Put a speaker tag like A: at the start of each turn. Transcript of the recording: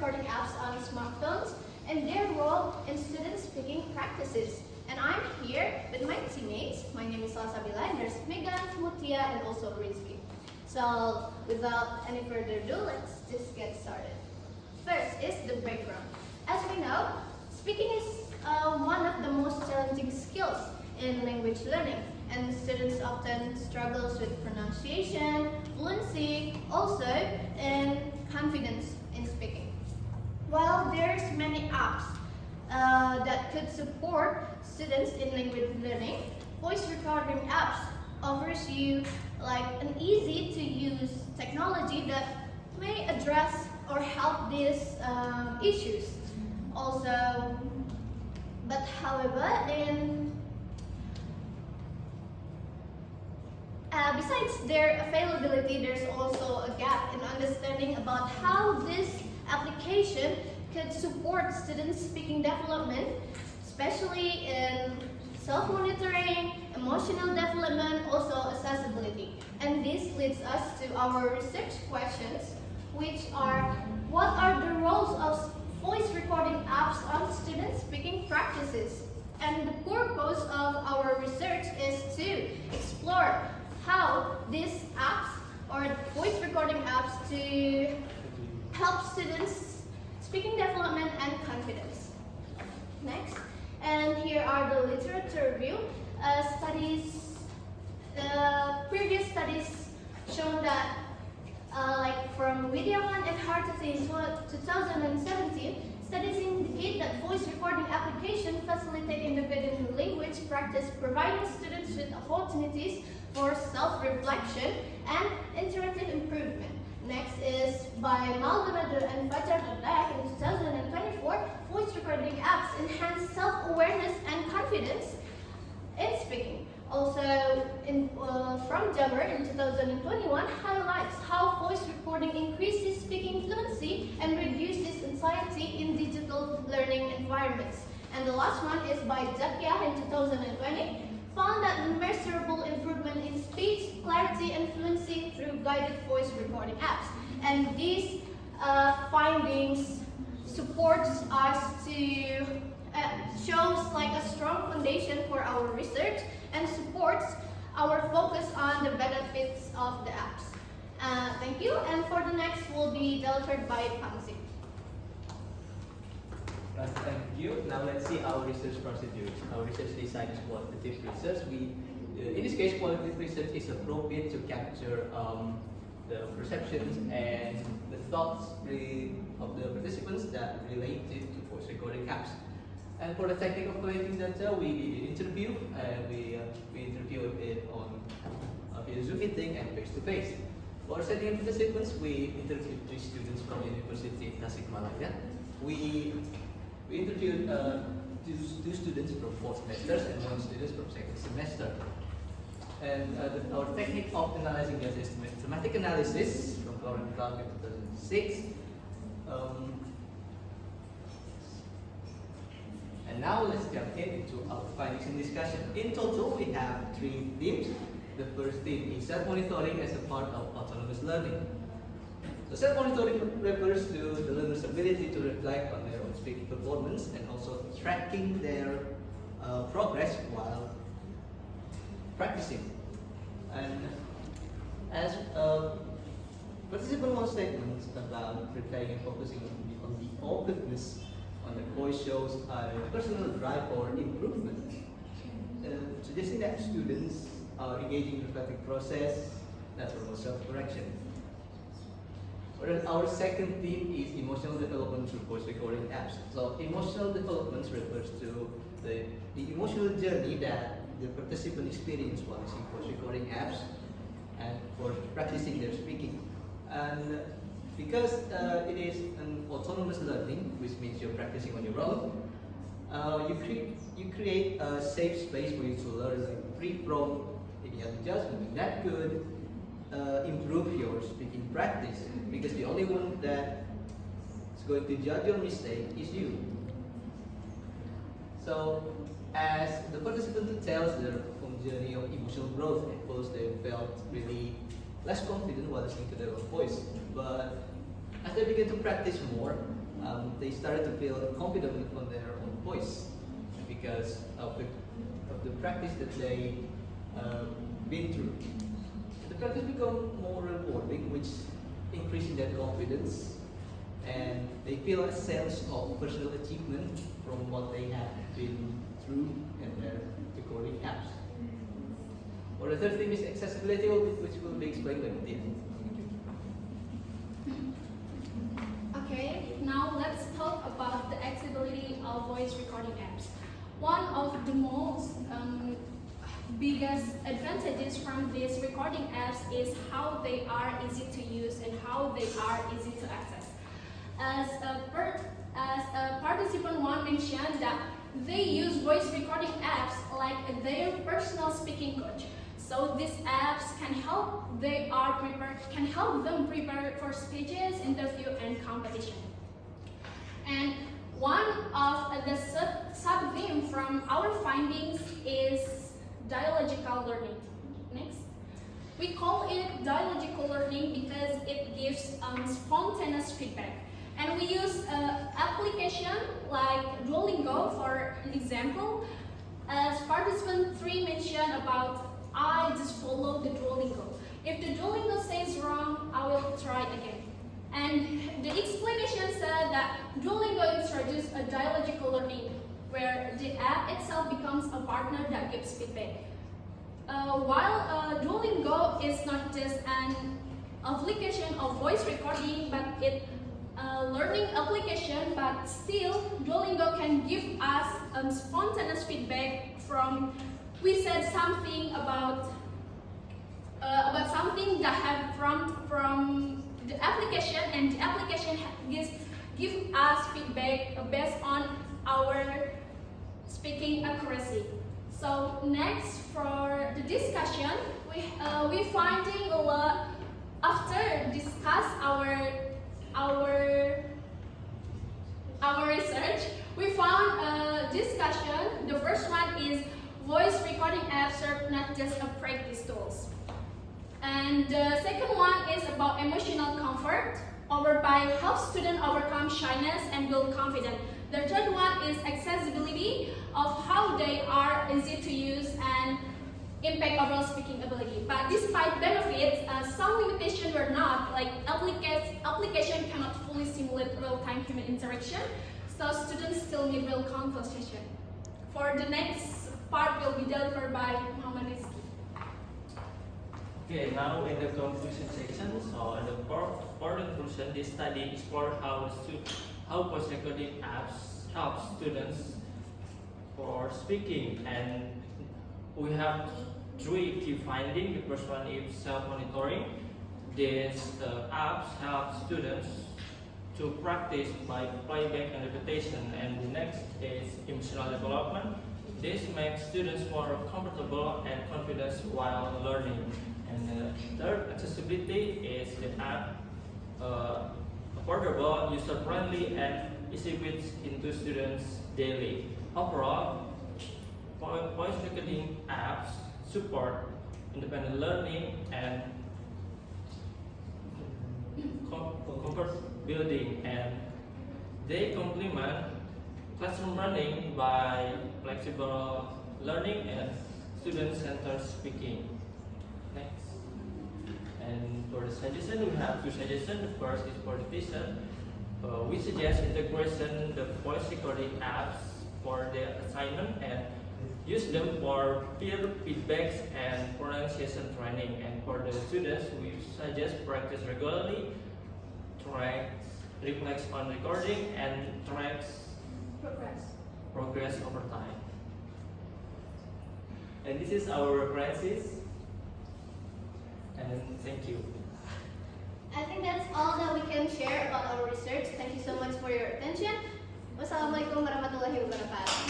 A: recording apps on smartphones and their role in student speaking practices. And I'm here with my teammates. My name is Salsabila, and there's Megan, Mutia, and also Rizky. So without any further ado, let's just get started. First is the background. As we know, speaking is one of the most challenging skills in language learning, and students often struggle with pronunciation, fluency, also and confidence in speaking. While there's many apps that could support students in language learning, voice recording apps offers you like an easy to use technology that may address or help these issues. Also, but however, besides their availability, there's also a gap in understanding about how this application could support students' speaking development, especially in self-monitoring, emotional development, also accessibility. And this leads us to our research questions, which are, what are the roles of voice recording apps on student speaking practices? And the purpose of our research is to explore how these apps or voice recording apps to help students speaking development and confidence. Next, and here are the literature review. Previous studies shown that like from Widyawan and Hartati in 2017, studies indicate that voice recording application facilitate independent language practice, providing students with opportunities for self-reflection and interactive improvement. Next is by Maldonado and Fajar Dadak in 2024, voice recording apps enhance self-awareness and confidence in speaking. Also, from Jammer in 2021 highlights how voice recording increases speaking fluency and reduces anxiety in digital learning environments. And the last one is by Jakia in 2020, found that measurable improvement in speech, clarity, and fluency through guided voice recording apps. And these findings supports us to shows like a strong foundation for our research and supports our focus on the benefits of the apps. Thank you. And for the next will be delivered by Pangsi.
B: Thank you. Now let's see our research procedure. Our research design is qualitative research. In this case, qualitative research is appropriate to capture the perceptions and the thoughts of the participants that related to voice recording apps. And for the technique of collecting data, we did an interview, and we interviewed it on via Zoom meeting and face-to-face. For setting participants, we interviewed 3 students from University Tasikmalaya. We interviewed 2 students from 4 semesters and 1 student from 2nd semester. And our technique of analyzing data is thematic analysis from Lauren Clark in 2006. And now let's jump into our findings and discussion. In total, we have 3 themes. The first theme is self-monitoring as a part of autonomous learning. So self-monitoring refers to the learner's ability to reflect on their own speaking performance and also tracking their progress while practicing. And as participant one statement about replying and focusing on the openness on the voice shows a personal drive for improvement, suggesting that students are engaging in the reflective process that promotes self-correction. Our second theme is emotional development through voice recording apps. So emotional development refers to the emotional journey that the participant experience while using voice recording apps and for practicing their speaking. And because it is an autonomous learning, which means you're practicing on your own, you create a safe space for you to learn, like, free from any other judgment. That could improve your speaking practice, because the only one that is going to judge your mistake is you. So, as the participant tells their own journey of emotional growth, at first they felt really less confident while listening to their own voice. But as they began to practice more, they started to feel confident on their own voice because of the practice that they been through. The practice become more rewarding, which increasing their confidence, and they feel a sense of personal achievement from what they have been through in their recording apps. Or the third thing is accessibility, which will be explained by Nadia.
C: Okay, now let's talk about the accessibility of voice recording apps. One of the most biggest advantages from these recording apps is how they are easy to use and how they are easy to access. As participant one mentioned that they use voice recording apps like their personal speaking coach. So these apps can help them prepare for speeches, interview, and competition. And one of the sub-theme from our findings is dialogical learning. Next. We call it dialogical learning because it gives spontaneous feedback. And we use application like Duolingo for an example. As participant 3 mentioned about, I just follow the Duolingo. If the Duolingo says wrong, I will try again. And the explanation said that Duolingo introduced a dialogical learning where the app itself becomes a partner that gives feedback. While Duolingo is not just an application of voice recording, but it learning application, but still Duolingo can give us spontaneous feedback from we said something about something that have from the application, and the application give us feedback based on our speaking accuracy. So next for the discussion, we finding a lot after discuss our research. We found a discussion. The first one is voice recording apps serve not just a practice tools. And the second one is about emotional comfort, by help students overcome shyness and build confidence. The third one is accessibility, of how they are easy to use and impact overall speaking ability. But despite benefits, some limitations were not, like application cannot fully simulate real-time human interaction, so students still need real conversation. For the next part will be delivered by Muhammad Rizky.
D: Okay, now in the conclusion section, so in the for the conclusion, this study explored how voice recording apps help students for speaking, and we have 3 key findings. The first one is self-monitoring. These apps help students to practice by playback and repetition, and the next is emotional development. This makes students more comfortable and confident while learning. And the third, accessibility, is the app affordable, user-friendly, and easy fits into students daily. Overall, voice recording apps support independent learning and comfort building, and they complement classroom learning by flexible learning and student-centered speaking. Next. And for the suggestion, we have 2 suggestions. The first is for the teacher. We suggest integration the voice recording apps for the assignment and use them for peer feedbacks and pronunciation training. And for the students, we suggest practice regularly, reflects on recording, and tracks progress over time. And this is our references. And thank you.
A: I think that's all that we can share about our research. Thank you so much for your attention. Wassalamualaikum warahmatullahi wabarakatuh.